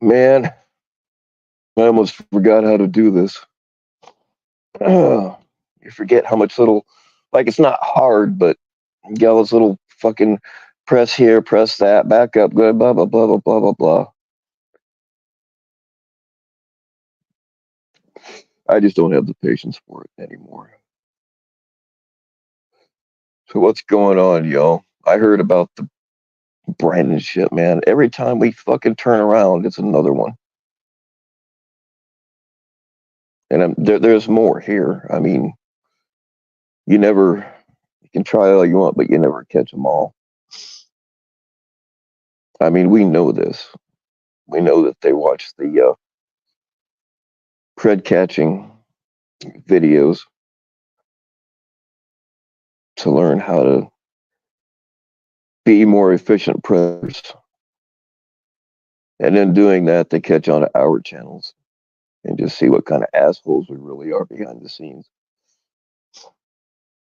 Man, I almost forgot how to do this. You forget how much little, like it's not hard, but you got all this little fucking press here, press that, back up, good, blah, blah, blah, blah, blah, blah, blah. I just don't have the patience for it anymore. So what's going on, y'all? I heard about the Brandon shit, man. Every time we fucking turn around, it's another one. And there's more here. I mean, you never, you can try all you want, but you never catch them all. I mean, we know this. We know that they watch the pred catching videos to learn how to be more efficient predators. And in doing that, they catch on to our channels and just see what kind of assholes we really are behind the scenes.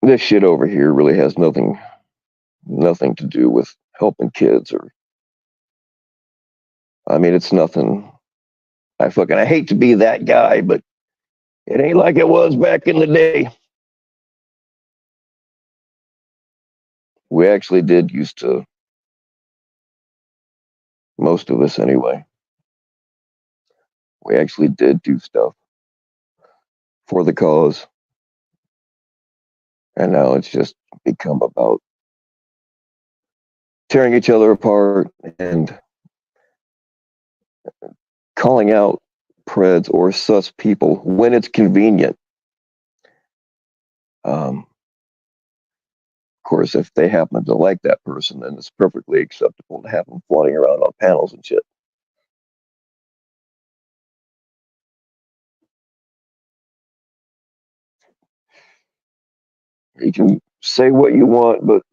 This shit over here really has nothing to do with helping kids or I mean it's nothing. I hate to be that guy, but it ain't like it was back in the day. We actually did used to, most of us anyway, we actually did do stuff for the cause. And now it's just become about tearing each other apart and calling out preds or sus people when it's convenient. Of course, if they happen to like that person, then it's perfectly acceptable to have them flying around on panels and shit. You can say what you want, but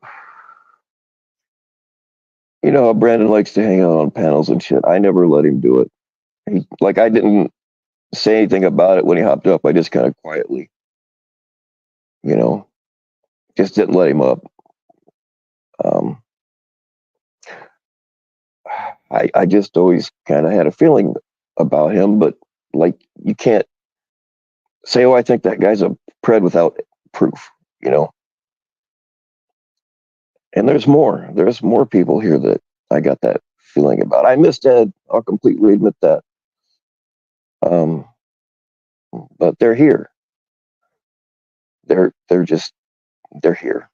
you know how Brandon likes to hang out on panels and shit. I never let him do it. I didn't say anything about it when he hopped up. I just kind of quietly, you know, just didn't let him up. Um, I just always kind of had a feeling about him, but like you can't say, "Oh, I think that guy's a pred" without proof, you know. And there's more. There's more people here that I got that feeling about. I missed Ed. I'll completely admit that. Um, but they're here. They're here.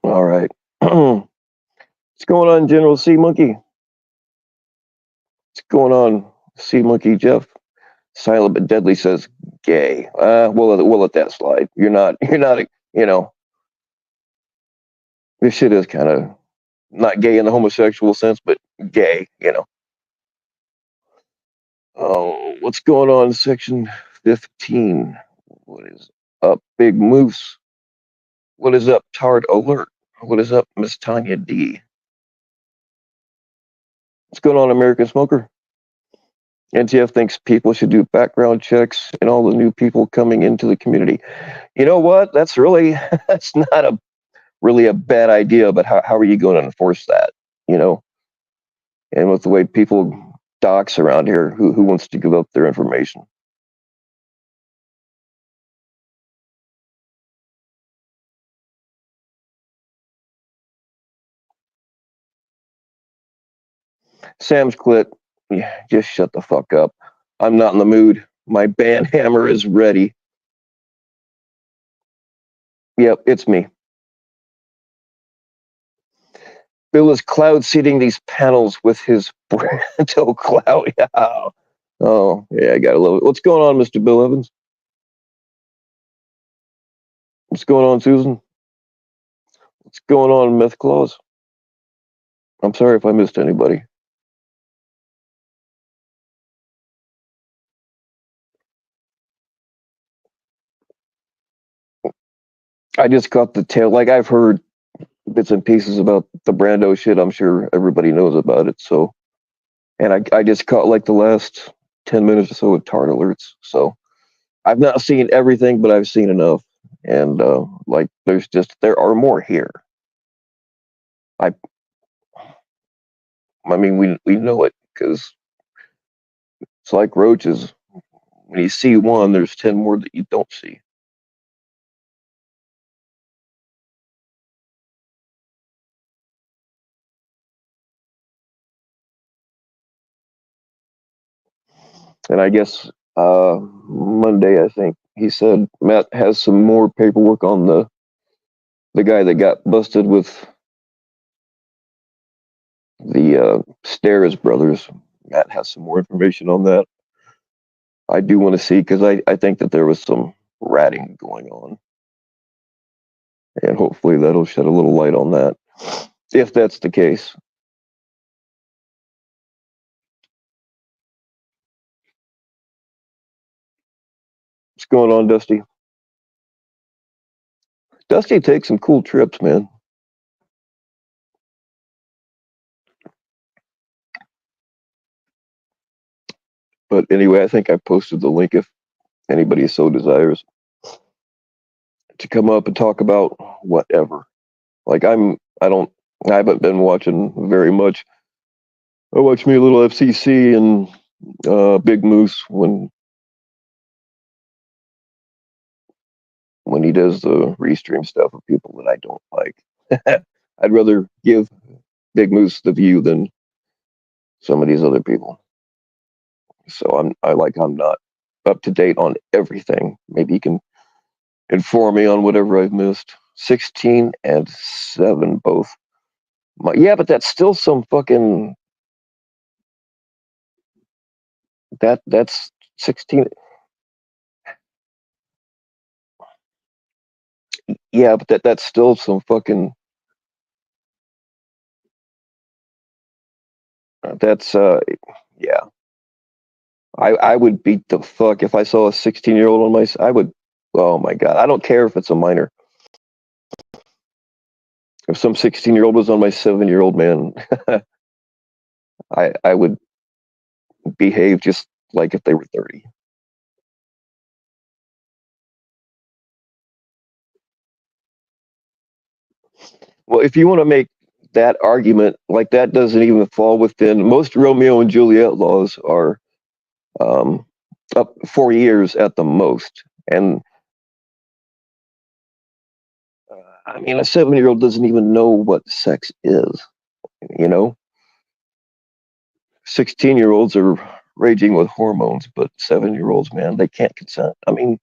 All right. What's going on, General C Monkey? What's going on, C Monkey Jeff? Silent but Deadly says gay. We'll let that slide. You're not. You know, this shit is kind of not gay in the homosexual sense, but gay. You know. Oh, what's going on, Section 15? What is up, Big Moose? What is up, Tard Alert? What is up, Miss Tanya D? What's going on, American Smoker? NTF thinks people should do background checks and all the new people coming into the community. You know what? That's really that's not a really a bad idea, but how are you going to enforce that? You know, and with the way people dox around here, who wants to give up their information? Sam's Clit, yeah, just shut the fuck up. I'm not in the mood. My band hammer is ready. Yep, it's me. Bill is cloud seeding these panels with his Brando cloud. Yeah. Oh, yeah, I gotta love it. What's going on, Mr. Bill Evans? What's going on, Susan? What's going on, Myth Claus? I'm sorry if I missed anybody. I just caught the tail. Like I've heard bits and pieces about the Brando shit. I'm sure everybody knows about it. So, and I just caught like the last 10 minutes or so of Tard Alerts. So I've not seen everything, but I've seen enough. And like, there are more here. I I mean, we know it because it's like roaches. When you see one, there's 10 more that you don't see. And I guess Monday, I think he said Matt has some more paperwork on the guy that got busted with the Stairs brothers. Matt has some more information on that. I do want to see because I think that there was some ratting going on, and hopefully that'll shed a little light on that. If that's the case, what's going on, Dusty? Dusty takes some cool trips, man. But anyway, I think I posted the link if anybody so desires to come up and talk about whatever. Like I haven't been watching very much. I watch me a little FCC and Big Moose when he does the restream stuff of people that I don't like. I'd rather give Big Moose the view than some of these other people. So I'm not up to date on everything. Maybe you can inform me on whatever I've missed. 16 and 7 both. Yeah, but that's still some fucking that's 16. Yeah, but that's still some fucking that's yeah. I would beat the fuck if I saw a 16-year-old on my I would. Oh my god, I don't care if it's a minor. If some 16-year-old was on my 7-year-old, man, I would behave just like if they were 30. Well, if you want to make that argument, like that doesn't even fall within most Romeo and Juliet laws are um, up 4 years at the most. And I mean, a 7-year-old doesn't even know what sex is, you know? 16-year-olds are raging with hormones, but 7-year-olds, man, they can't consent. I mean,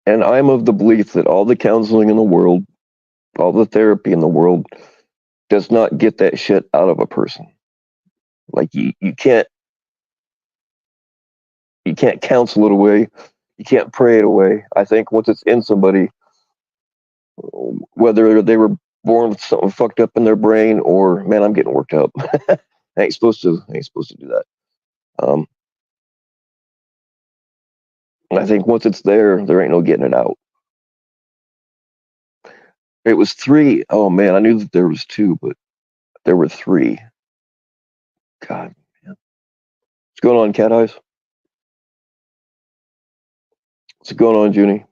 and I'm of the belief that all the counseling in the world, all the therapy in the world does not get that shit out of a person. Like you can't counsel it away. You can't pray it away. I think once it's in somebody, whether they were born with something fucked up in their brain or man, I'm getting worked up. I ain't supposed to do that. Um, I think once it's there ain't no getting it out. It was three. Oh man, I knew that there was two, but there were three. God, man. What's going on, Cat Eyes? What's going on, Junie?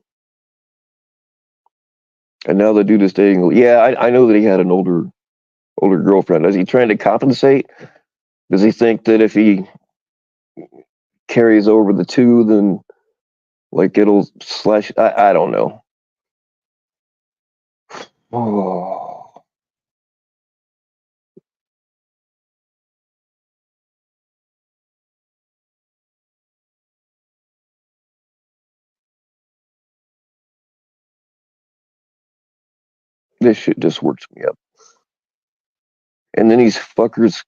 And now the dude is dating. Yeah, I know that he had an older girlfriend. Is he trying to compensate? Does he think that if he carries over the two, then like it'll slash? I don't know. Oh, this shit just works me up. And then these fuckers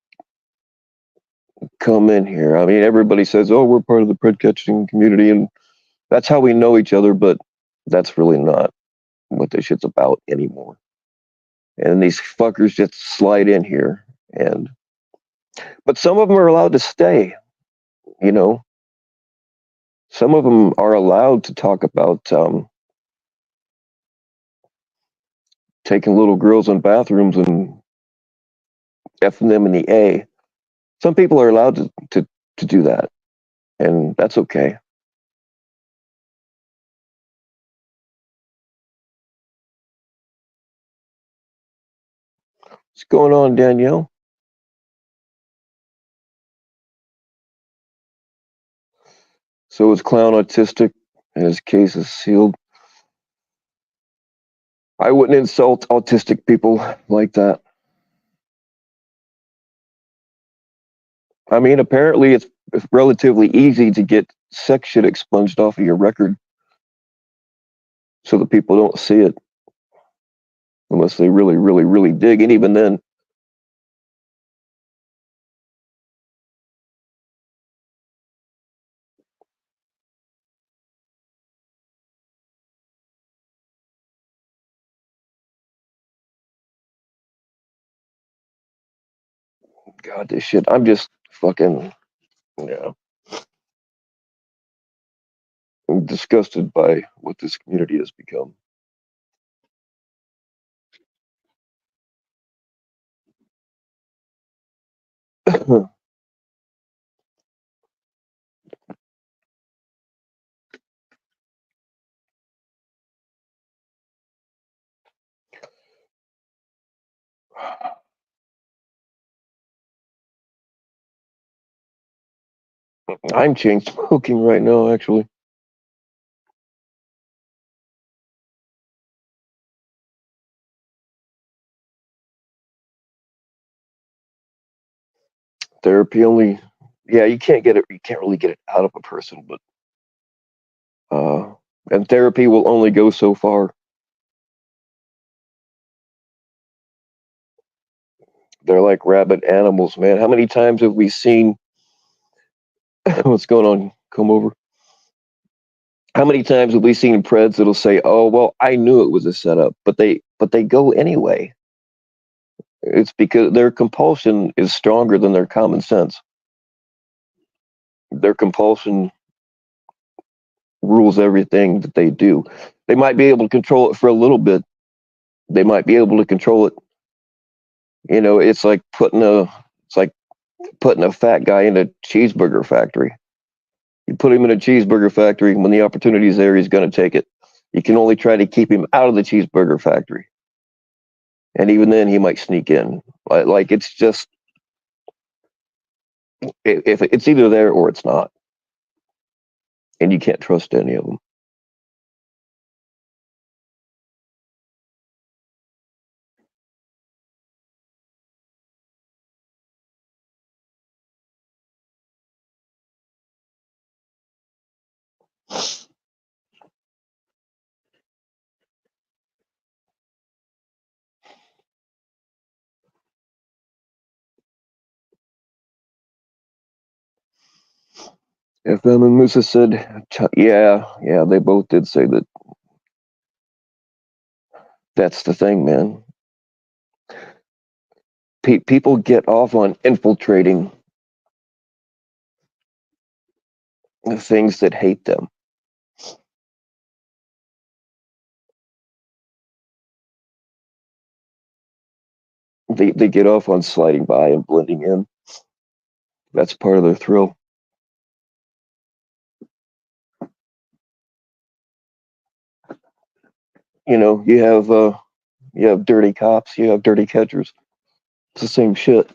come in here. I mean, everybody says, "Oh, we're part of the pred catching community," and that's how we know each other. But that's really not what this shit's about anymore. And these fuckers just slide in here, and but some of them are allowed to stay. You know, some of them are allowed to talk about taking little girls in bathrooms and effing them in the A. Some people are allowed to do that, and that's okay. What's going on, Danielle? So is Clown autistic and his case is sealed? I wouldn't insult autistic people like that. I mean, apparently it's relatively easy to get sex shit expunged off of your record so that people don't see it unless they really, really, really dig. And even then, God, this shit, I'm just fucking, yeah, I'm disgusted by what this community has become. I'm chain smoking right now, actually. Therapy only, yeah, you can't get it, you can't really get it out of a person, but, uh, and therapy will only go so far. They're like rabid animals, man. How many times have we seen what's going on? Come over. How many times have we seen Preds that'll say, "Oh, well, I knew it was a setup," but they go anyway. It's because their compulsion is stronger than their common sense. Their compulsion rules everything that they do. They might be able to control it for a little bit. They might be able to control it. You know, it's like putting a fat guy in a cheeseburger factory. You put him in a cheeseburger factory, when the opportunity is there, he's going to take it. You can only try to keep him out of the cheeseburger factory, and even then, he might sneak in. Like it's just, if it's either there or it's not, and you can't trust any of them. FM and Musa said, yeah, yeah, they both did say that. That's the thing, man. People get off on infiltrating the things that hate them. They get off on sliding by and blending in. That's part of their thrill. You know, you have dirty cops, you have dirty catchers. It's the same shit.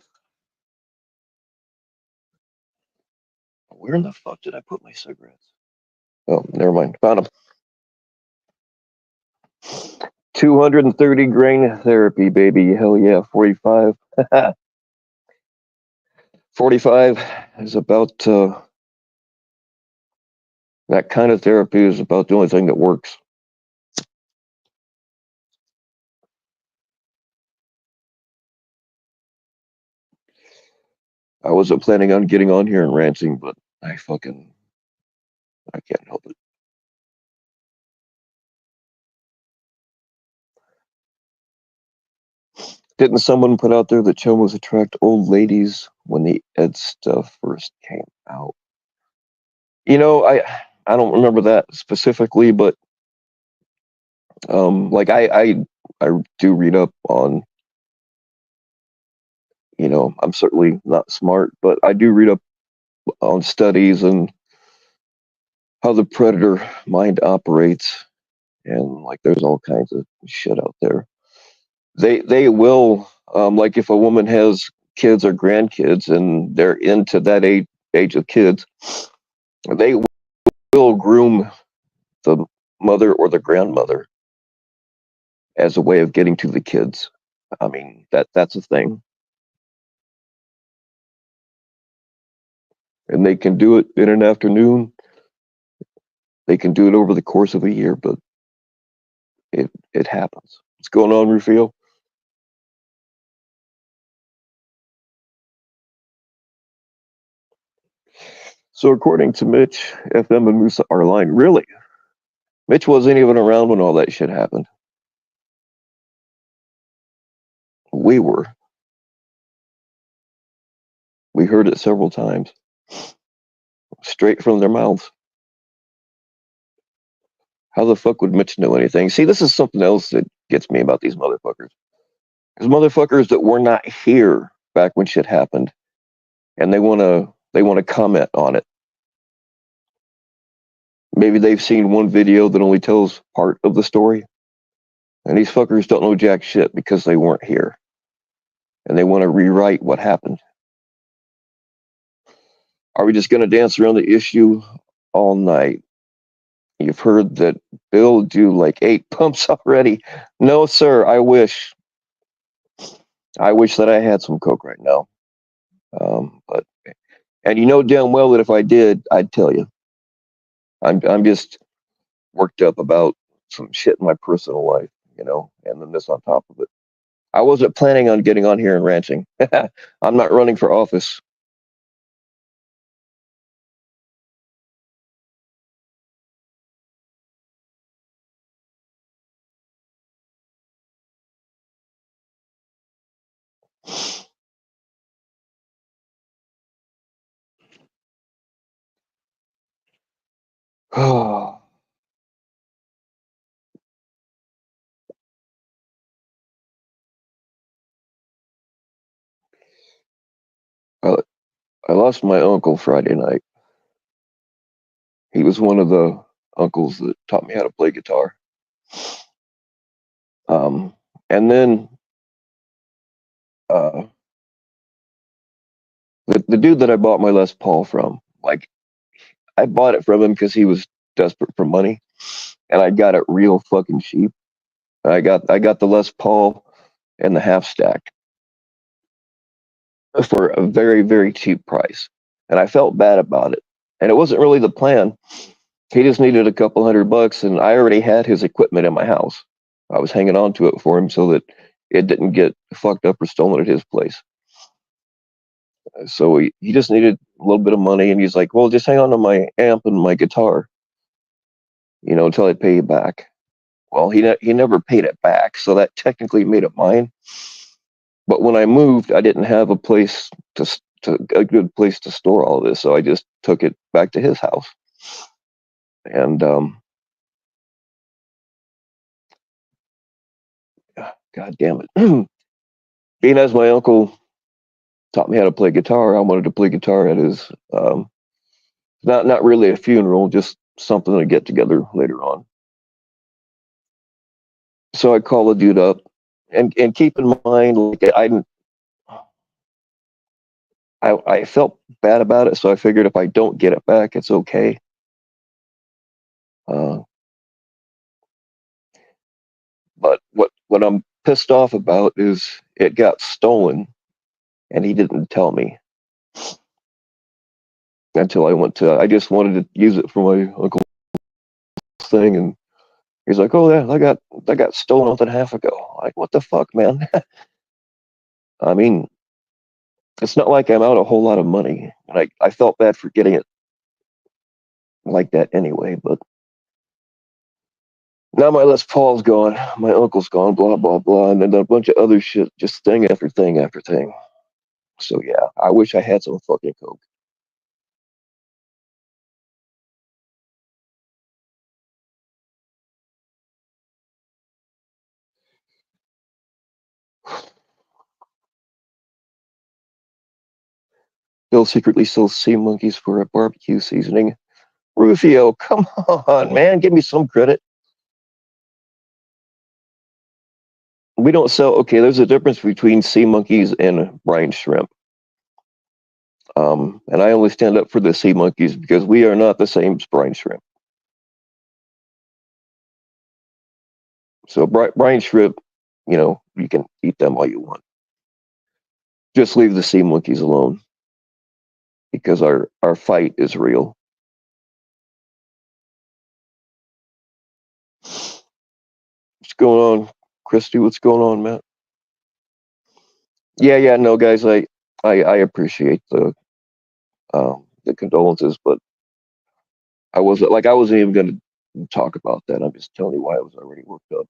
Where in the fuck did I put my cigarettes? Oh, never mind. Found them. 230 grain therapy, baby. Hell yeah. 45. 45 is about, that kind of therapy is about the only thing that works. I wasn't planning on getting on here and ranting, but I can't help it. Didn't someone put out there that chomos attract old ladies when the Ed stuff first came out? You know, I don't remember that specifically, but like I do read up on, you know, I'm certainly not smart, but I do read up on studies and how the predator mind operates, and like there's all kinds of shit out there. They will, like if a woman has kids or grandkids and they're into that age of kids, they will groom the mother or the grandmother as a way of getting to the kids. I mean, that's a thing. And they can do it in an afternoon. They can do it over the course of a year, but it happens. What's going on, Rufio? So according to Mitch, FM and Musa are lying. Really? Mitch wasn't even around when all that shit happened. We were. We heard it several times. Straight from their mouths. How the fuck would Mitch know anything? See, this is something else that gets me about these motherfuckers. There's motherfuckers that were not here back when shit happened, and they wanna comment on it. Maybe they've seen one video that only tells part of the story, and these fuckers don't know jack shit because they weren't here, and they want to rewrite what happened. Are we just gonna dance around the issue all night? You've heard that Bill do like 8 pumps already. No, sir. I wish. I wish that I had some coke right now. But and you know damn well that if I did, I'd tell you. I'm just worked up about some shit in my personal life, and then this on top of it. I wasn't planning on getting on here and ranting. I'm not running for office. I, I lost my uncle Friday night. He was one of the uncles that taught me how to play guitar. And then uh, the dude that I bought my Les Paul from, like, I bought it from him because he was desperate for money, and I got it real fucking cheap. I got the Les Paul and the half stack for a very very cheap price, and I felt bad about it. And it wasn't really the plan. He just needed a couple $100, and I already had his equipment in my house. I was hanging on to it for him so that it didn't get fucked up or stolen at his place. So he just needed a little bit of money, and he's like, "Well, just hang on to my amp and my guitar, until I pay you back." Well, he never paid it back, so that technically made it mine. But when I moved, I didn't have a place to a good place to store all of this, so I just took it back to his house. And God damn it, being as my uncle taught me how to play guitar, I wanted to play guitar at his not really a funeral, just something to get together later on. So I call the dude up, and keep in mind, like I felt bad about it, so I figured if I don't get it back, it's okay. Uh, but what I'm pissed off about is it got stolen, and he didn't tell me until I went to. I just wanted to use it for my uncle's thing, and he's like, "Oh yeah, that got stolen a month and a half ago." Like, what the fuck, man? I mean, it's not like I'm out a whole lot of money, and I felt bad for getting it like that anyway. But now my Les Paul's gone, my uncle's gone, blah blah blah, and then a bunch of other shit, just thing after thing after thing. So yeah, I wish I had some fucking coke. Bill secretly sells sea monkeys for a barbecue seasoning. Rufio, come on, man, give me some credit. We don't sell. Okay, there's a difference between sea monkeys and brine shrimp. And I only stand up for the sea monkeys because we are not the same as brine shrimp. So brine shrimp, you can eat them all you want. Just leave the sea monkeys alone because our fight is real. What's going on, Christy? What's going on, Matt? Yeah, no, guys, I appreciate the condolences, but I wasn't even going to talk about that. I'm just telling you why I was already worked up.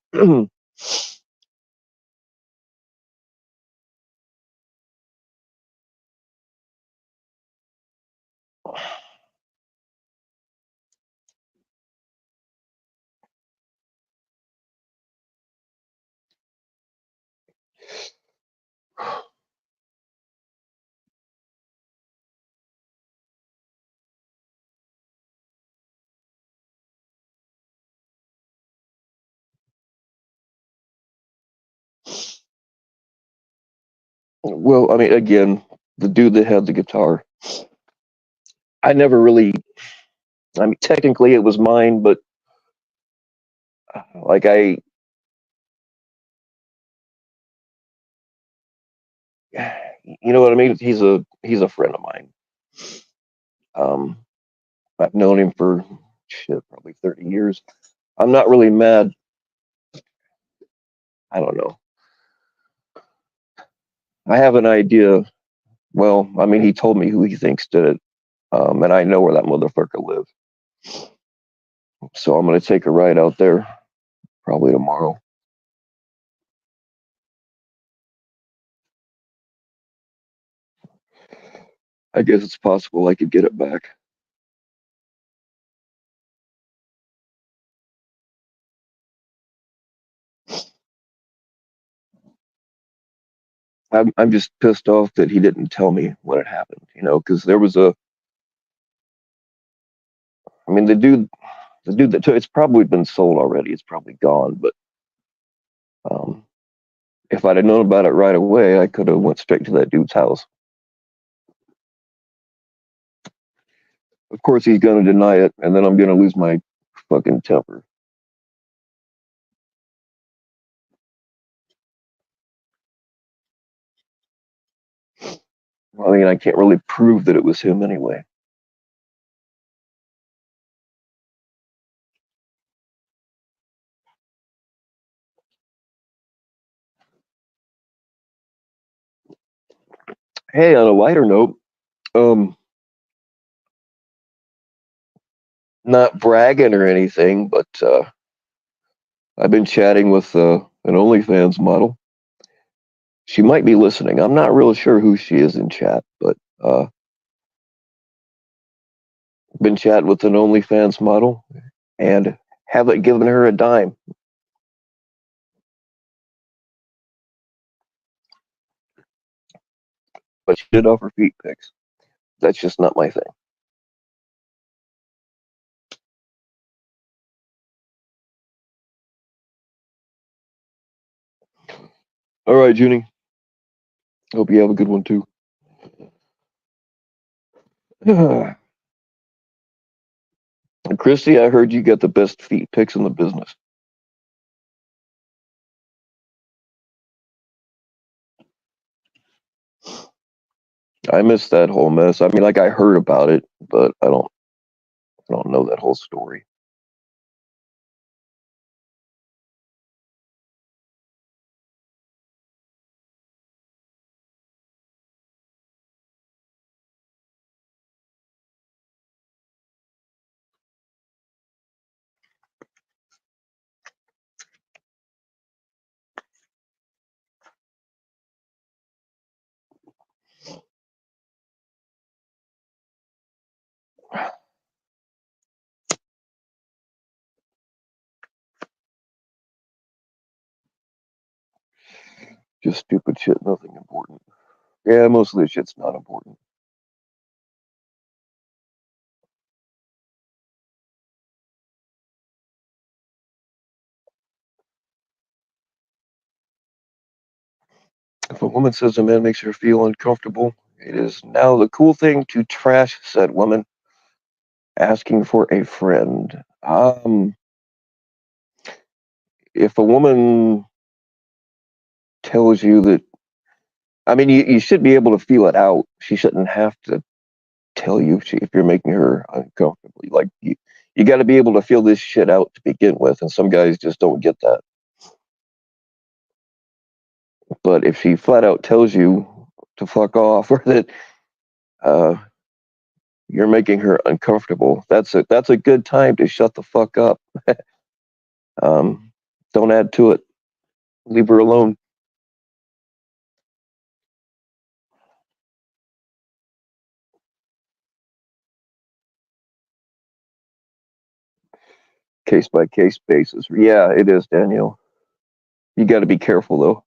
Well, I mean, again, the dude that had the guitar, I never really. I mean, technically it was mine, but like you know what I mean. He's a friend of mine. Um, I've known him for shit, probably 30 years. I'm not really mad. I don't know. I have an idea. Well, I mean, he told me who he thinks did it, and I know where that motherfucker lives. So I'm gonna take a ride out there probably tomorrow. I guess it's possible I could get it back. I'm just pissed off that he didn't tell me what had happened. Because there was a. I mean, the dude that took it's probably been sold already. It's probably gone. But um, if I'd have known about it right away, I could have went straight to that dude's house. Of course, he's gonna deny it, and then I'm gonna lose my fucking temper. I mean, I can't really prove that it was him anyway. Hey, on a lighter note, um, not bragging or anything, but I've been chatting with an OnlyFans model. She might be listening. I'm not real sure who she is in chat, but been chatting with an OnlyFans model and haven't given her a dime. But she did offer feet pics. That's just not my thing. All right, Junie. Hope you have a good one too. Christy, I heard you got the best feet pics in the business. I missed that whole mess. I mean, like I heard about it, but I don't know that whole story. Just stupid shit, nothing important. Yeah, most of this shit's not important. If a woman says a man makes her feel uncomfortable, it is now the cool thing to trash said woman, asking for a friend. If a woman tells you that, I mean, you should be able to feel it out. She shouldn't have to tell you if you're making her uncomfortable. Like you got to be able to feel this shit out to begin with, and some guys just don't get that. But if she flat out tells you to fuck off or that uh, you're making her uncomfortable, that's a good time to shut the fuck up. Um, don't add to it. Leave her alone. Case by case basis. Yeah, it is, Daniel. You got to be careful though,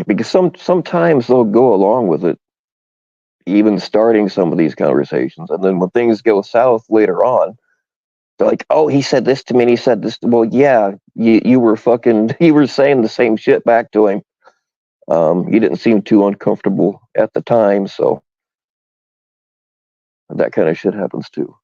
because sometimes they'll go along with it, even starting some of these conversations, and then when things go south later on, they're like, "Oh, he said this to me, and he said this." Well, yeah, you were fucking, you were saying the same shit back to him. You didn't seem too uncomfortable at the time, so that kind of shit happens too.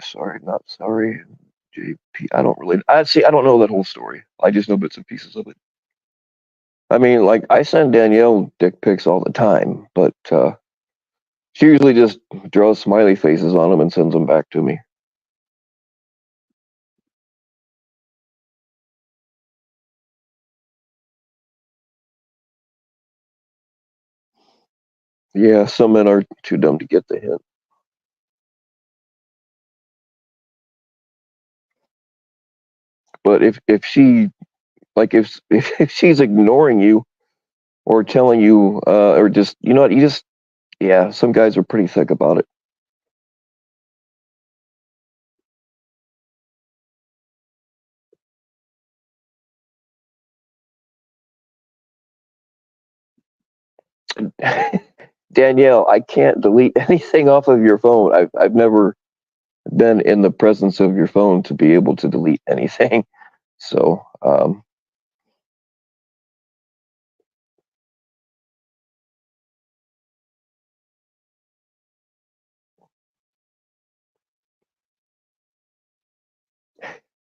Sorry, not sorry. JP, I don't really. I see. I don't know that whole story. I just know bits and pieces of it. I mean, like I send Danielle dick pics all the time, but she usually just draws smiley faces on them and sends them back to me. Yeah, some men are too dumb to get the hint. But if she like if she's ignoring you or telling you or just you know what you just yeah, some guys are pretty thick about it. Danielle, I can't delete anything off of your phone. I've never been in the presence of your phone to be able to delete anything. So,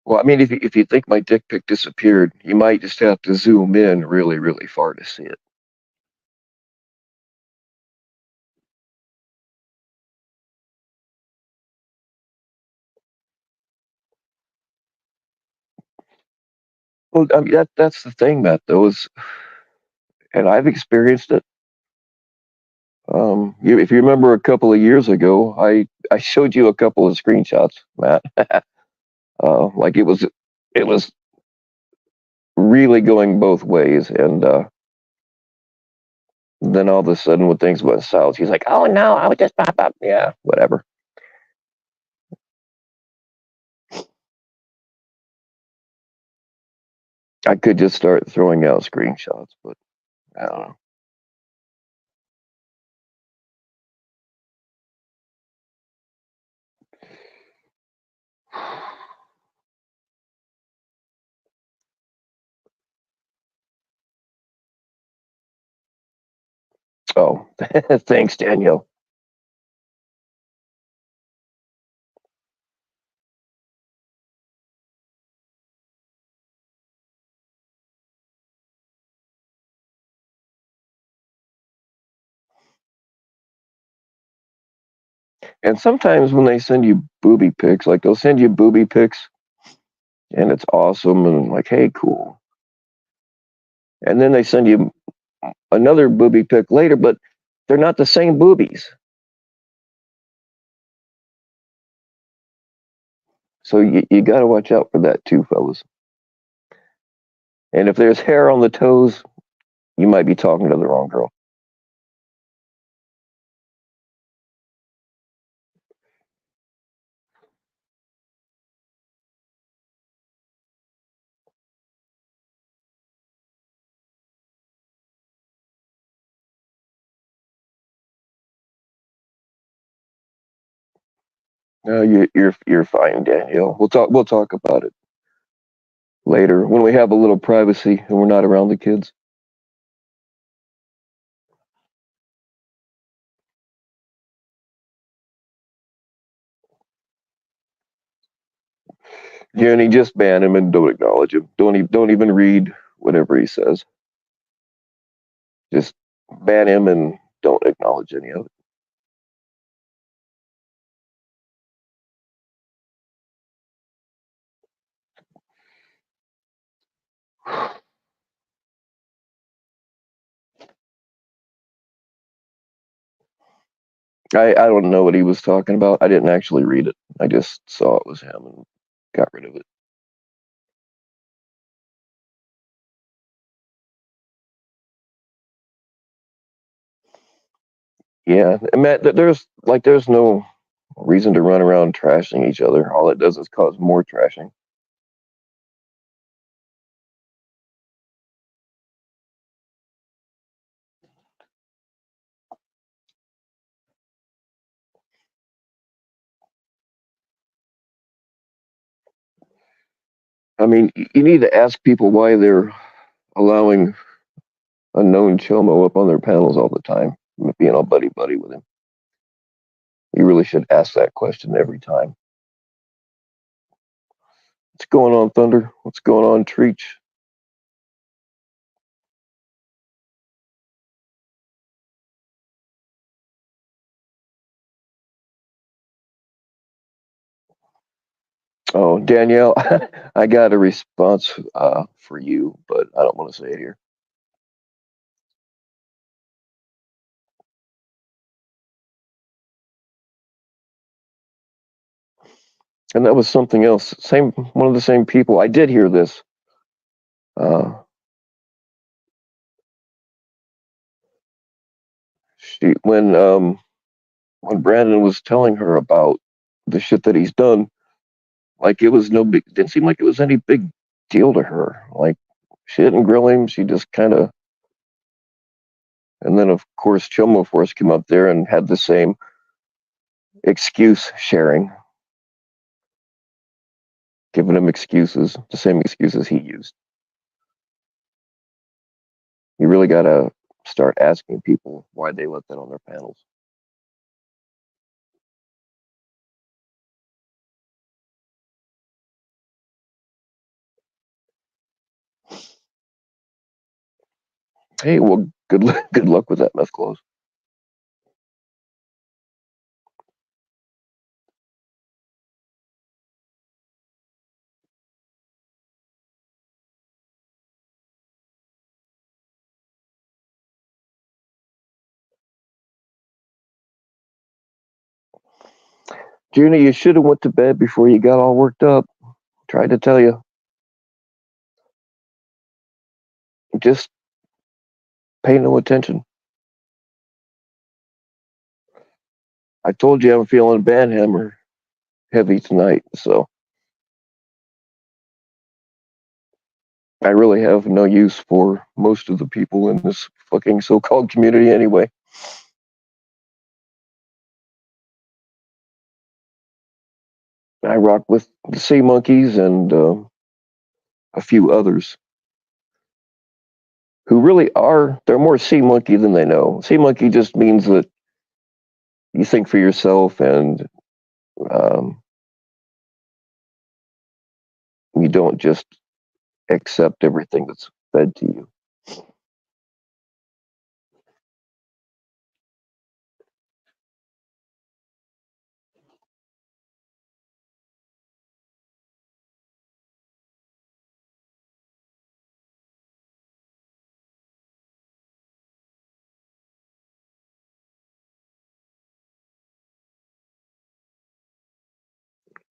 well, I mean, if you think my dick pic disappeared, you might just have to zoom in really, really far to see it. Well, I mean, that's the thing, Matt. Those, and I've experienced it. If you remember a couple of years ago, I showed you a couple of screenshots, Matt. Like it was really going both ways, and then all of a sudden, when things went south, he's like, "Oh no, I would just pop up." Yeah, whatever. I could just start throwing out screenshots, but I don't know. Oh, thanks, Daniel. And sometimes when they send you booby pics, like they'll send you booby pics, and it's awesome, and like, hey, cool. And then they send you another booby pic later, but they're not the same boobies. So you got to watch out for that too, fellas. And if there's hair on the toes, you might be talking to the wrong girl. No, you're fine, Danielle. We'll talk about it later when we have a little privacy and we're not around the kids. Jenny, just ban him and don't acknowledge him. Don't even read whatever he says. Just ban him and don't acknowledge any of it. I don't know what he was talking about. I didn't actually read it. I just saw it was him and got rid of it. Yeah, and Matt, there's no reason to run around trashing each other. All it does is cause more trashing. I mean, you need to ask people why they're allowing unknown Chomo up on their panels all the time, being all buddy buddy with him. You really should ask that question every time. What's going on, Thunder? What's going on, Treach? Oh, Danielle, I got a response for you, but I don't want to say it here. And that was something else. Same one of the same people. I did hear this. Uh, she when Brandon was telling her about the shit that he's done, like it was no big. Didn't seem like it was any big deal to her. Like she didn't grill him. She just kind of. And then of course Chomo Force came up there and had the same excuse sharing, giving him excuses, the same excuses he used. You really gotta start asking people why they let that on their panels. Hey, well, good luck with that meth close. Junie, you should have went to bed before you got all worked up. Tried to tell you. Just pay no attention. I told you I'm feeling banhammer heavy tonight, so I really have no use for most of the people in this fucking so-called community anyway. I rock with the Sea Monkeys and a few others who really are, they're more sea monkey than they know. Sea monkey just means that you think for yourself and um, you don't just accept everything that's fed to you.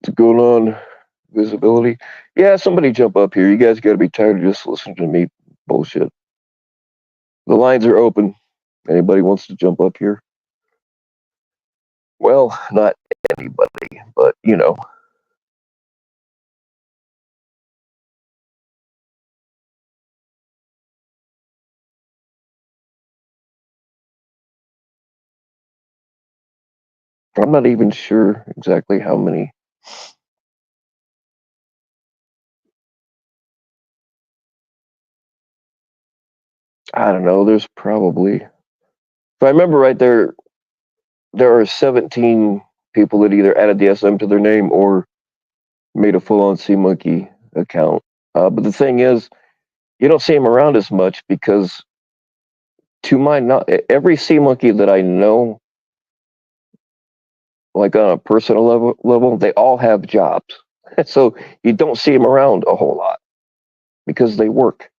What's going on, Visibility. Yeah, somebody jump up here. You guys got to be tired of just listening to me bullshit. The lines are open. Anybody wants to jump up here? Well, not anybody, but you know. I'm not even sure exactly how many. I don't know. There's probably, if I remember right, there are 17 people that either added the SM to their name or made a full-on Sea Monkey account. But the thing is, you don't see them around as much because, to my not every Sea Monkey that I know, like on a personal level, they all have jobs. So you don't see them around a whole lot because they work.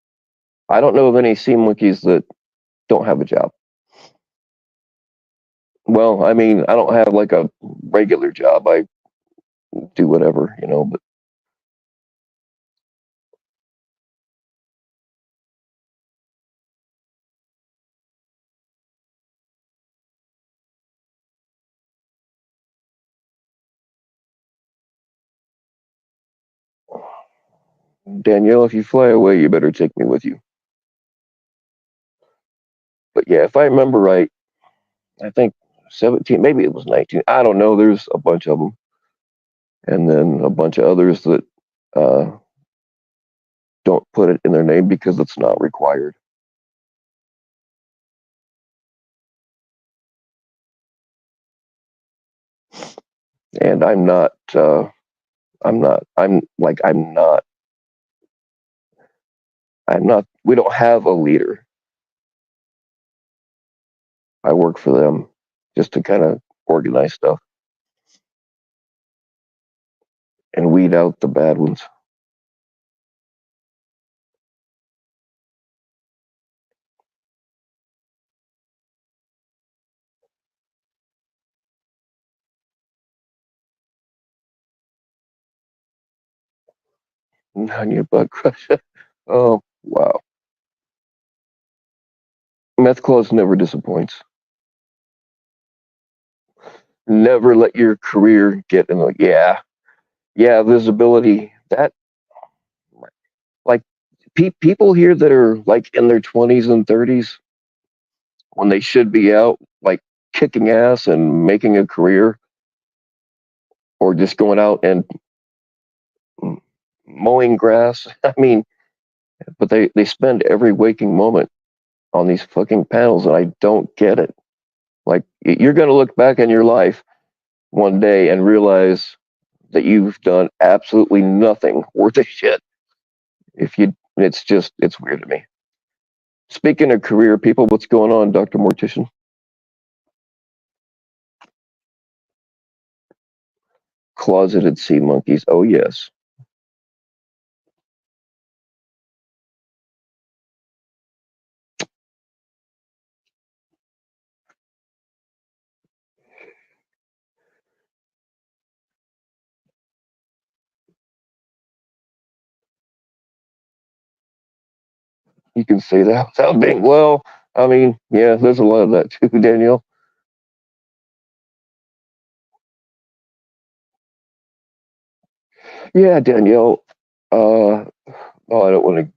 I don't know of any Sea Monkeys that don't have a job. Well, I mean, I don't have like a regular job. I do whatever, you know, but Danielle, if you fly away, you better take me with you. But yeah, if I remember right, I think 17, maybe it was 19. I don't know. There's a bunch of them. And then a bunch of others that uh, don't put it in their name because it's not required. And I'm not, we don't have a leader. I work for them just to kind of organize stuff and weed out the bad ones. Onion bug crush. Oh, wow. Meth Claus never disappoints. Never let your career get in the, yeah, visibility. That, like, people here that are like in their 20s and 30s when they should be out, like, kicking ass and making a career or just going out and mowing grass. I mean, but they spend every waking moment on these fucking panels, and I don't get it. Like, you're going to look back in your life one day and realize that you've done absolutely nothing worth a shit. If you, it's just, it's weird to me. Speaking of career people, what's going on, Dr. Mortician? Closeted sea monkeys. Oh, yes. You can say that without being, well, I mean, yeah, there's a lot of that too, Danielle. Yeah, Danielle. Uh, oh, I don't want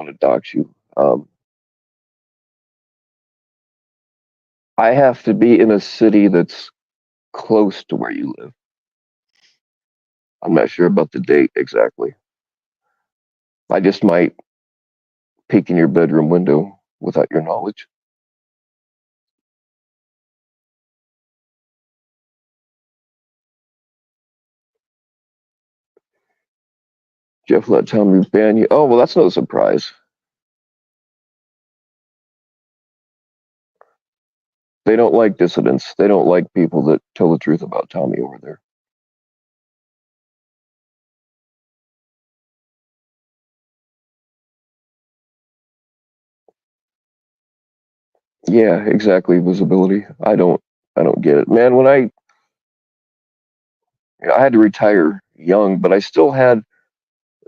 to dox you. I have to be in a city that's close to where you live. I'm not sure about the date exactly. I just might peek in your bedroom window without your knowledge. Jeff let tell me ban you. Oh, well, that's no surprise. They don't like dissidents. They don't like people that tell the truth about Tommy over there. Yeah, exactly. Visibility. I don't get it, man. When I had to retire young, but I still had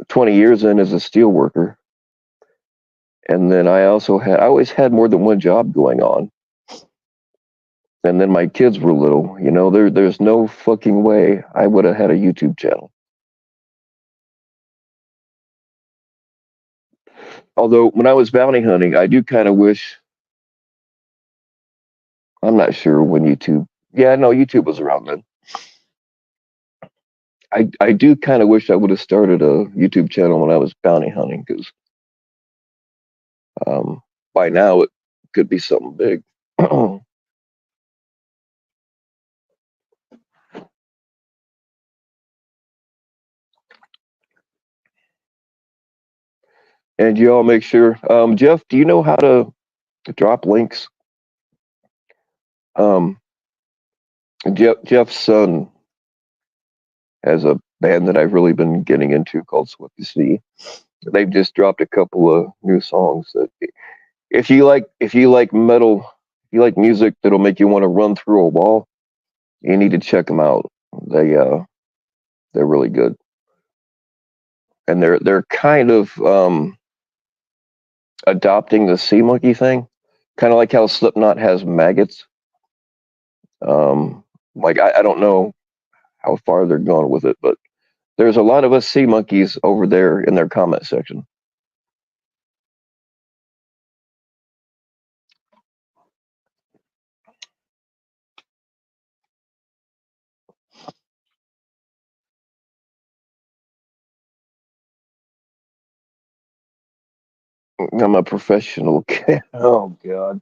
20 years in as a steel worker. And then I always had more than one job going on. And then my kids were little, there's no fucking way I would have had a YouTube channel. Although when I was bounty hunting, I do kind of wish, I'm not sure when YouTube, yeah, no, YouTube was around then. I do kind of wish I would have started a YouTube channel when I was bounty hunting because by now it could be something big. And you all make sure. Jeff, do you know how to drop links? Um, Jeff's son has a band that I've really been getting into called Swift Sea. They've just dropped a couple of new songs that if you like metal, if you like music that'll make you want to run through a wall, you need to check them out. They're really good. And they're kind of adopting the Sea Monkey thing, kind of like how Slipknot has maggots. Like I don't know how far they're going with it, but there's a lot of us sea monkeys over there in their comment section. I'm a professional. Oh God.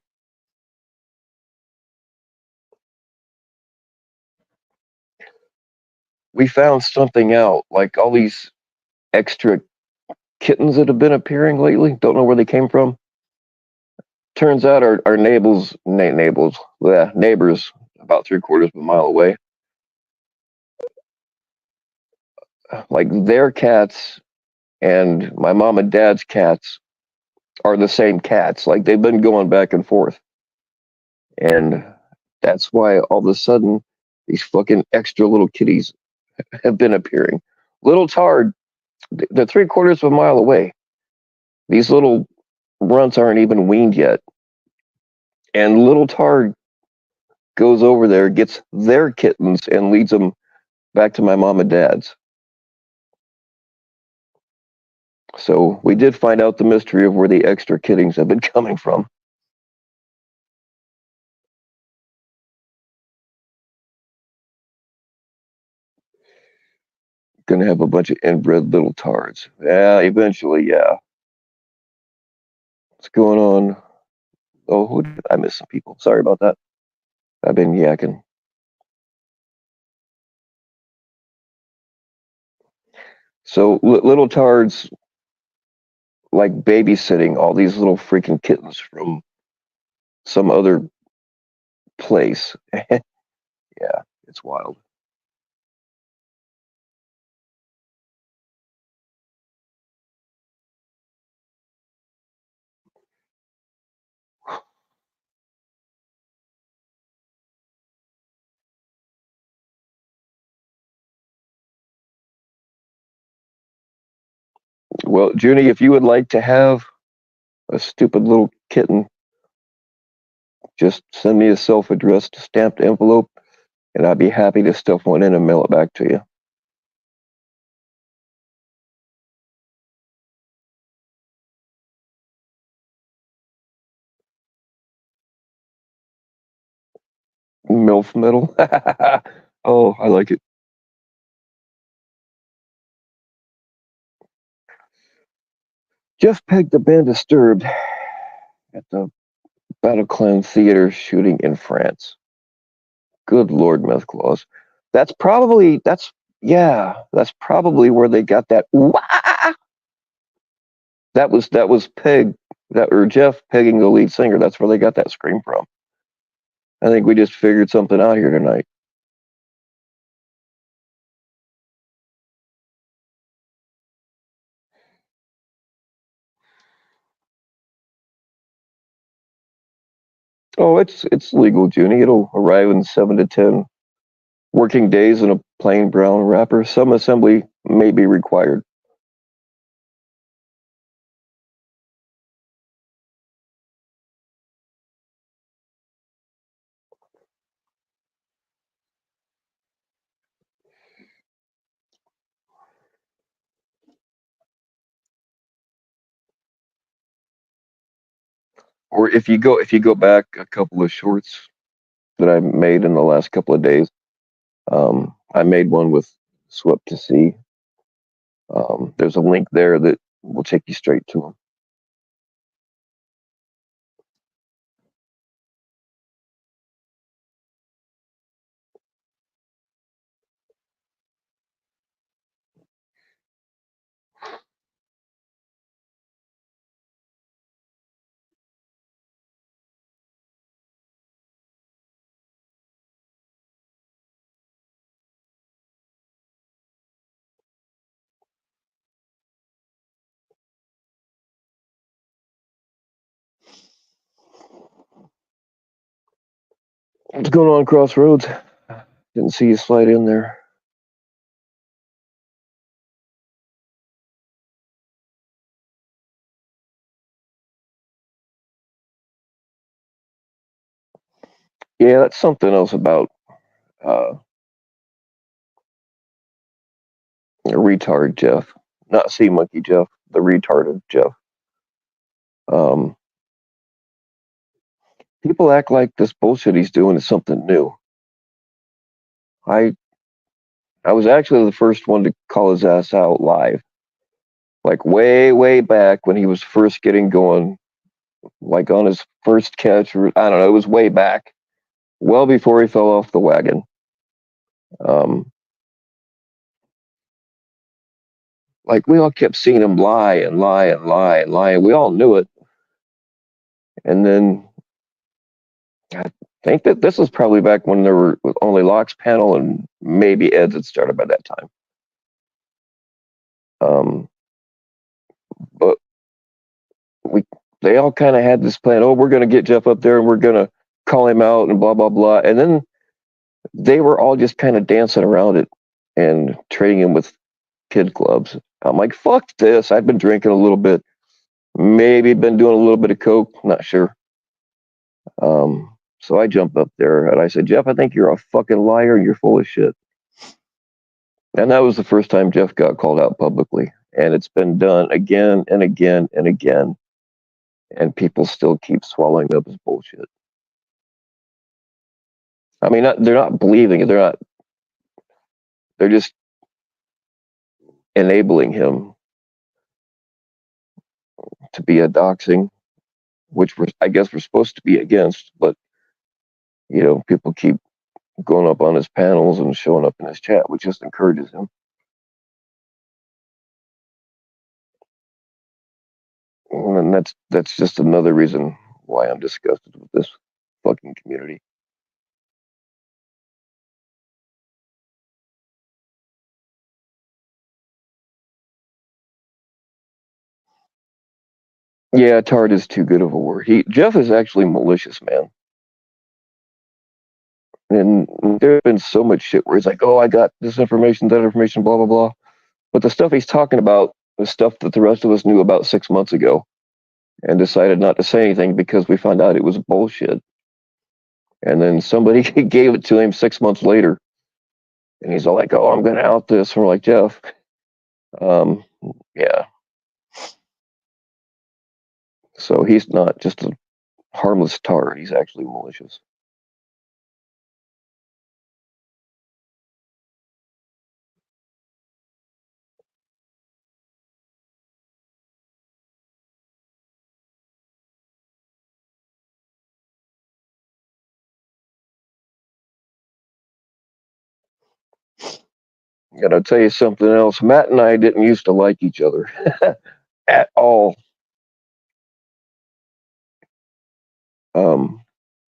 We found something out, like all these extra kittens that have been appearing lately. Don't know where they came from. Turns out our neighbors about 3/4 of a mile away, like their cats and my mom and dad's cats are the same cats. Like they've been going back and forth. And that's why all of a sudden these fucking extra little kitties have been appearing. Little Tard, they're 3/4 of a mile away. These little runts aren't even weaned yet. And little Tard goes over there, gets their kittens, and leads them back to my mom and dad's. So we did find out the mystery of where the extra kittings have been coming from. Gonna have a bunch of inbred little Tards. Yeah, eventually, yeah. What's going on? Oh, who did I miss some people? Sorry about that. I've been yakking. So little Tards like babysitting all these little freaking kittens from some other place. Yeah, it's wild. Well, Junie, if you would like to have a stupid little kitten, just send me a self-addressed stamped envelope, and I'd be happy to stuff one in and mail it back to you. MILF metal. Oh, I like it. Jeff pegged the band Disturbed at the Bataclan Theater shooting in France. Good Lord, Meth Claus. That's probably where they got that. Wah! That was Peg, that or Jeff pegging the lead singer. That's where they got that scream from. I think we just figured something out here tonight. Oh, it's legal, Junie. It'll arrive in 7 to 10 working days in a plain brown wrapper. Some assembly may be required. Or if you go back a couple of shorts that I made in the last couple of days, I made one with Swept to Sea. There's a link there that will take you straight to them. What's going on, Crossroads? Didn't see you slide in there. Yeah, that's something else about uh, retard Jeff, not Sea Monkey Jeff, the retarded Jeff. Um, People act like this bullshit he's doing is something new. I I was actually the first one to call his ass out live, like way back when he was first getting going, like on his first catch, or I don't know, it was way back, well before he fell off the wagon. Um, like we all kept seeing him lie and lie and lie and lie, and we all knew it. And then I think that this was probably back when there were only Locke's panel and maybe Ed's had started by that time. But we they all kind of had this plan. Oh, we're going to get Jeff up there and we're going to call him out and blah blah blah. And then they were all just kind of dancing around it and trading him with kid clubs. I'm like, fuck this. I've been drinking a little bit, maybe been doing a little bit of coke, not sure. So I jumped up there and I said, Jeff, I think you're a fucking liar. You're full of shit. And that was the first time Jeff got called out publicly. And it's been done again and again and again. And people still keep swallowing up his bullshit. I mean, they're not believing it. They're just enabling him to be a doxing, which I guess we're supposed to be against. But, people keep going up on his panels and showing up in his chat, which just encourages him. And that's just another reason why I'm disgusted with this fucking community. Yeah, tart is too good of a word. Jeff is actually malicious, man. And there's been so much shit where he's like, "Oh, I got this information, that information, blah blah blah." But the stuff he's talking about is stuff that the rest of us knew about 6 months ago, and decided not to say anything because we found out it was bullshit. And then somebody gave it to him 6 months later, and he's all like, "Oh, I'm going to out this." And we're like, Jeff, yeah. So he's not just a harmless tart. He's actually malicious. I'm going to tell you something else. Matt and I didn't used to like each other at all.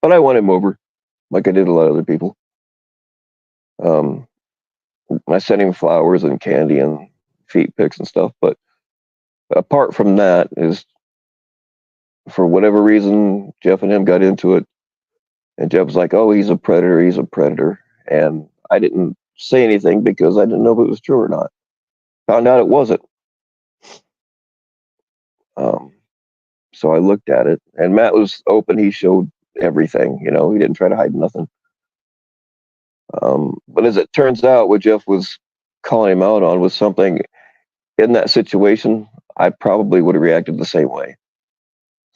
But I won him over, like I did a lot of other people. I sent him flowers and candy and feet pics and stuff. But apart from that, is for whatever reason, Jeff and him got into it, and Jeff was like, "Oh, he's a predator. He's a predator," and I didn't say anything because I didn't know if it was true or not. Found out it wasn't. Um, so I looked at it, and Matt was open. He showed everything. You know, he didn't try to hide nothing. But as it turns out, what Jeff was calling him out on was something in that situation. I probably would have reacted the same way.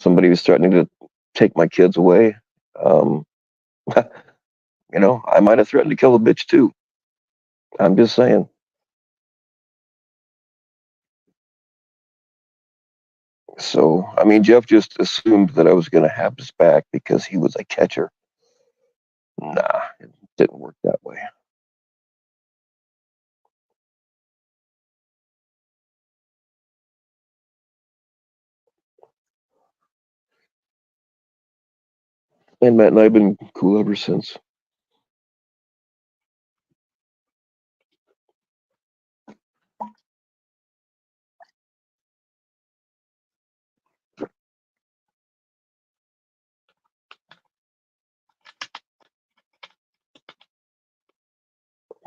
Somebody was threatening to take my kids away. Um, you know, I might have threatened to kill the bitch too. I'm just saying. So, I mean, Jeff just assumed that I was going to have his back because he was a catcher. Nah, it didn't work that way. And Matt and I have been cool ever since.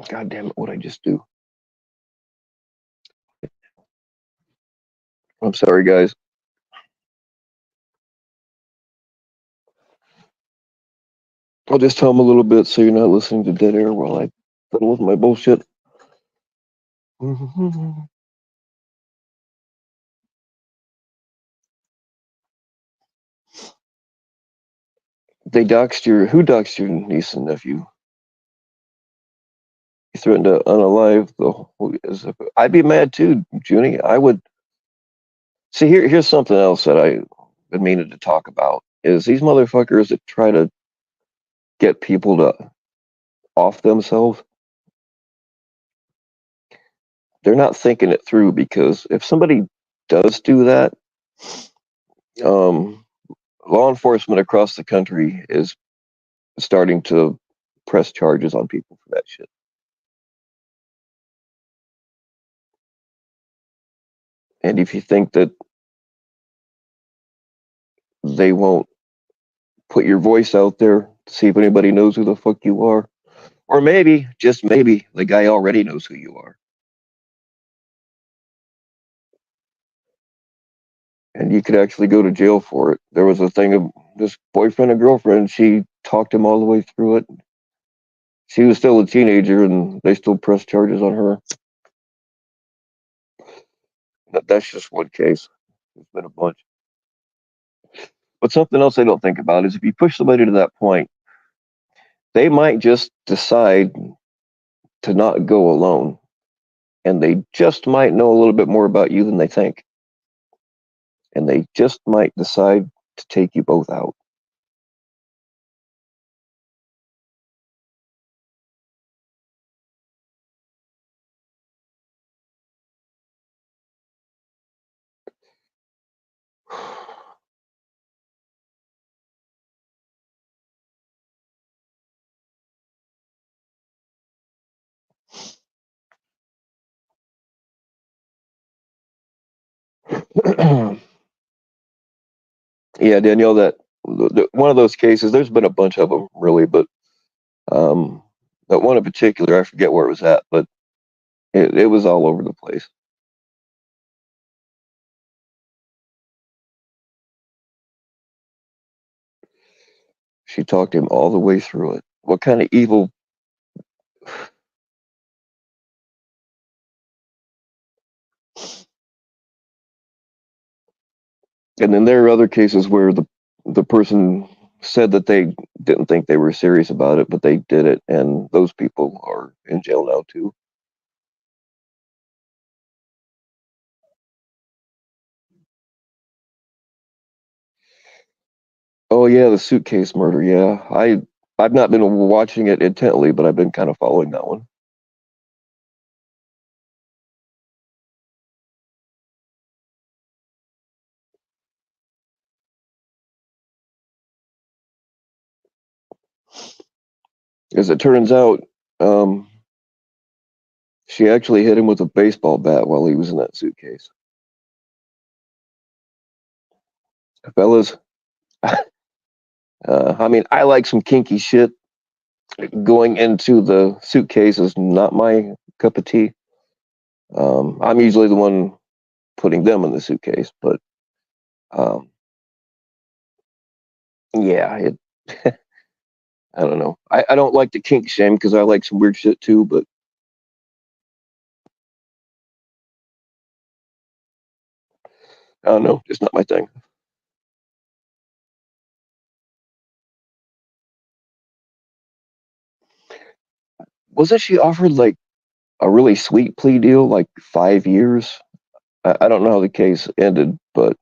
God damn it, what'd I just do? I'm sorry, guys. I'll just tell them a little bit so you're not listening to dead air while I fiddle with my bullshit. Who doxed your niece and nephew? You threatened to unalive I'd be mad too, Junie. I would. See, here's something else that I've been meaning to talk about is these motherfuckers that try to get people to off themselves, they're not thinking it through because if somebody does do that, um, law enforcement across the country is starting to press charges on people for that shit. And if you think that they won't put your voice out there to see if anybody knows who the fuck you are, or maybe, just maybe, the guy already knows who you are. And you could actually go to jail for it. There was a thing of this boyfriend and girlfriend, she talked him all the way through it. She was still a teenager and they still pressed charges on her. That's just one case. There's been a bunch. But something else I don't think about is if you push somebody to that point, they might just decide to not go alone. And they just might know a little bit more about you than they think. And they just might decide to take you both out. Yeah, Danielle, one of those cases, there's been a bunch of them, really, but um, that one in particular, I forget where it was at, but it was all over the place. She talked him all the way through it. What kind of evil? And then there are other cases where the person said that they didn't think they were serious about it, but they did it, and those people are in jail now too. Oh yeah, the suitcase murder. Yeah, I've not been watching it intently, but I've been kind of following that one. As it turns out, um, she actually hit him with a baseball bat while he was in that suitcase. Fellas, I mean, I like some kinky shit. Going into the suitcase is not my cup of tea. I'm usually the one putting them in the suitcase, but um, yeah, it. I don't know. I don't like to kink shame because I like some weird shit too, but I don't know. It's not my thing. Wasn't she offered like a really sweet plea deal, like 5 years? I don't know how the case ended, but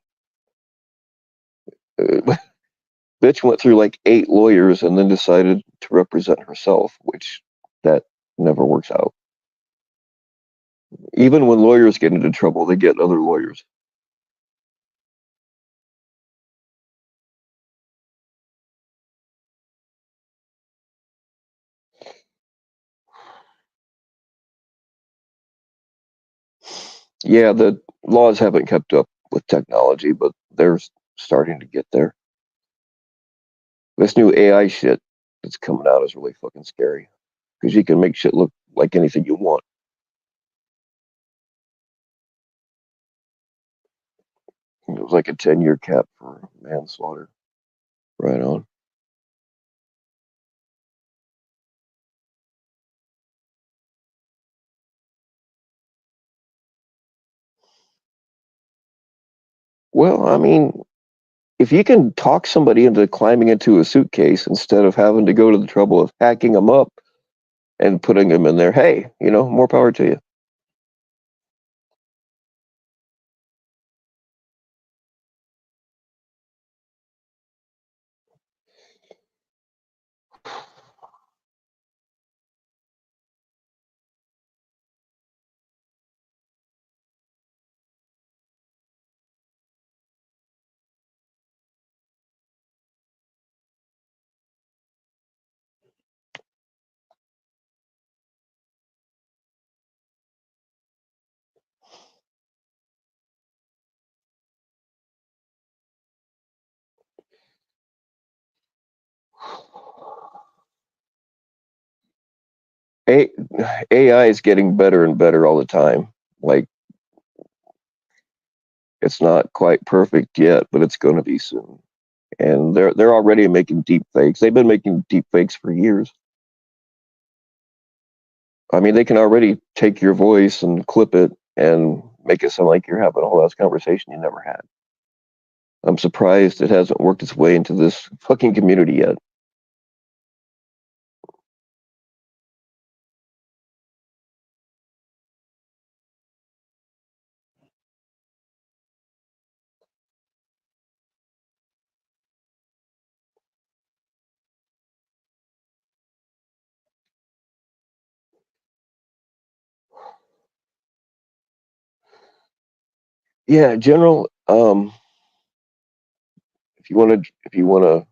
bitch went through like 8 lawyers and then decided to represent herself, which that never works out. Even when lawyers get into trouble, they get other lawyers. Yeah, the laws haven't kept up with technology, but they're starting to get there. This new AI shit that's coming out is really fucking scary because you can make shit look like anything you want. It was like a 10-year cap for manslaughter. Right on. Well, I mean, if you can talk somebody into climbing into a suitcase instead of having to go to the trouble of hacking them up and putting them in there, hey, more power to you. A- AI is getting better and better all the time. Like, it's not quite perfect yet, but it's going to be soon. And they're already making deep fakes. They've been making deep fakes for years. I mean, they can already take your voice and clip it and make it sound like you're having a whole ass conversation you never had. I'm surprised it hasn't worked its way into this fucking community yet. Yeah, General. If you want to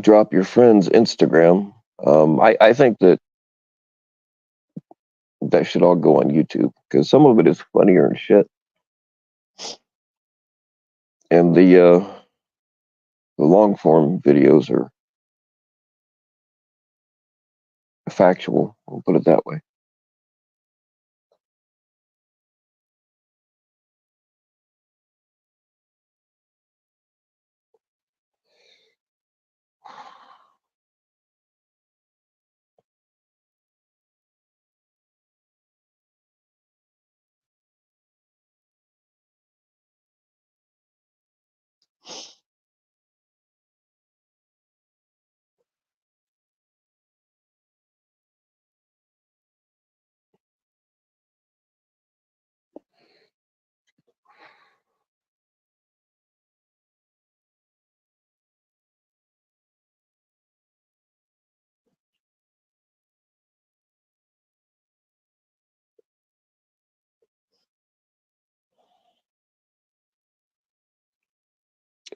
drop your friend's Instagram, I think that should all go on YouTube because some of it is funnier and shit, and the long form videos are factual. We'll put it that way.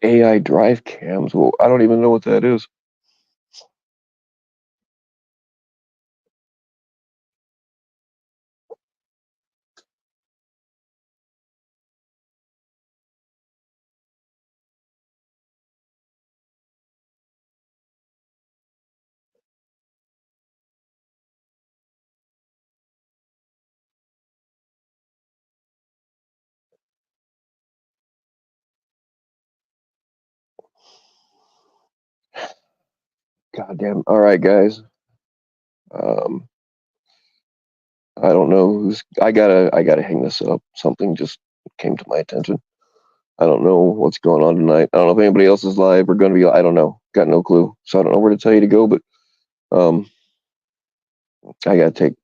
AI drive cams. Well, I don't even know what that is. God damn. All right, guys. Um, I don't know who's. I gotta hang this up. Something just came to my attention. I don't know what's going on tonight. I don't know if anybody else is live or going to be. I don't know. Got no clue. So I don't know where to tell you to go. But um, I gotta take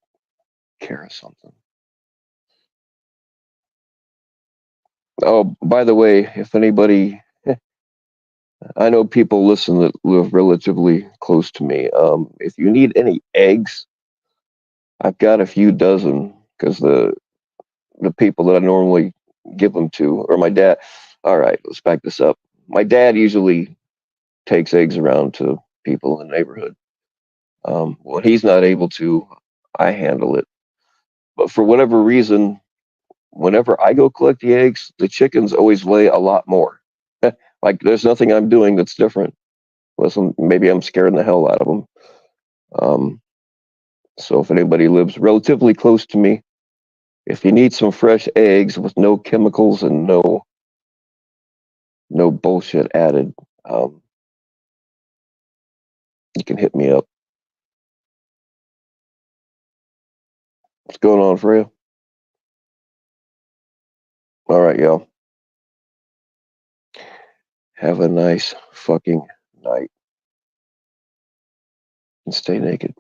care of something. Oh, by the way, if anybody, I know people listen that live relatively close to me. If you need any eggs, I've got a few dozen because the people that I normally give them to, or my dad. All right, let's back this up. My dad usually takes eggs around to people in the neighborhood. When he's not able to, I handle it. But for whatever reason, whenever I go collect the eggs, the chickens always lay a lot more. Like there's nothing I'm doing that's different. Listen, maybe I'm scaring the hell out of them. Um, so if anybody lives relatively close to me, if you need some fresh eggs with no chemicals and no bullshit added, um, you can hit me up. What's going on, Freya? All right, y'all. Have a nice fucking night and stay naked.